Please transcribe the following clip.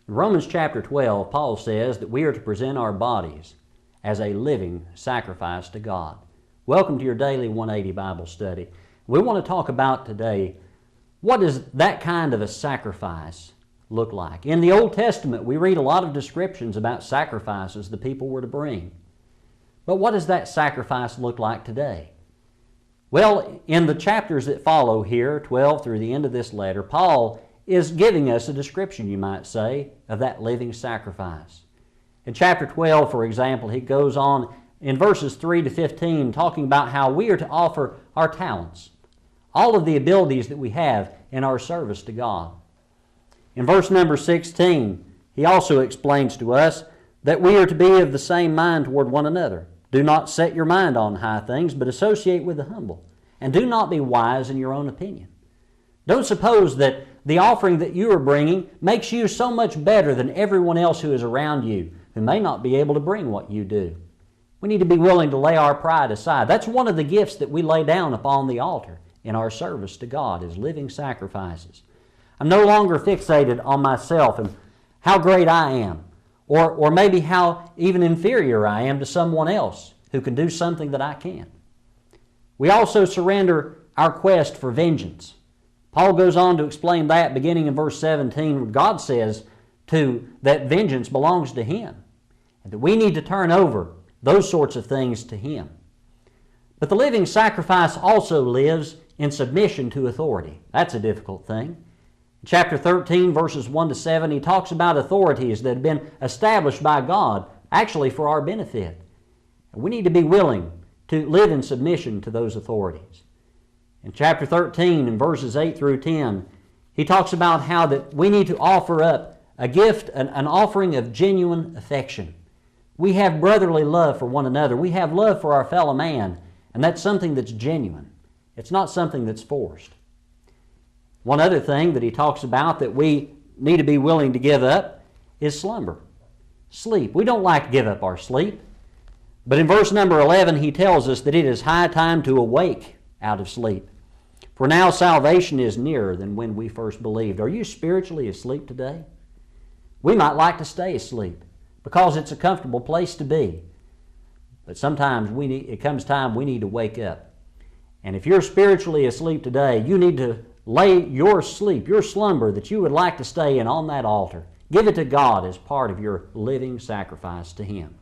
In Romans chapter 12, Paul says that we are to present our bodies as a living sacrifice to God. Welcome to your daily 180 Bible study. We want to talk about today, what does that kind of a sacrifice look like? In the Old Testament, we read a lot of descriptions about sacrifices the people were to bring. But what does that sacrifice look like today? Well, in the chapters that follow here, 12 through the end of this letter, Paul is giving us a description, you might say, of that living sacrifice. In chapter 12, for example, he goes on in verses 3 to 15 talking about how we are to offer our talents, all of the abilities that we have in our service to God. In verse number 16, he also explains to us that we are to be of the same mind toward one another. Do not set your mind on high things, but associate with the humble, and do not be wise in your own opinion. Don't suppose that the offering that you are bringing makes you so much better than everyone else who is around you, who may not be able to bring what you do. We need to be willing to lay our pride aside. That's one of the gifts that we lay down upon the altar in our service to God, is living sacrifices. I'm no longer fixated on myself and how great I am, or maybe how even inferior I am to someone else who can do something that I can't. We also surrender our quest for vengeance. Paul goes on to explain that beginning in verse 17, where God says that vengeance belongs to Him, and that we need to turn over those sorts of things to Him. But the living sacrifice also lives in submission to authority. That's a difficult thing. In chapter 13, verses 1 to 7, he talks about authorities that have been established by God, actually for our benefit. And we need to be willing to live in submission to those authorities. In chapter 13, in verses 8 through 10, he talks about how that we need to offer up a gift, an offering of genuine affection. We have brotherly love for one another. We have love for our fellow man, and that's something that's genuine. It's not something that's forced. One other thing that he talks about that we need to be willing to give up is slumber, sleep. We don't like to give up our sleep. But in verse number 11, he tells us that it is high time to awake out of sleep. For now salvation is nearer than when we first believed. Are you spiritually asleep today? We might like to stay asleep because it's a comfortable place to be. But sometimes it comes time we need to wake up. And if you're spiritually asleep today, you need to lay your sleep, your slumber that you would like to stay in on that altar. Give it to God as part of your living sacrifice to Him.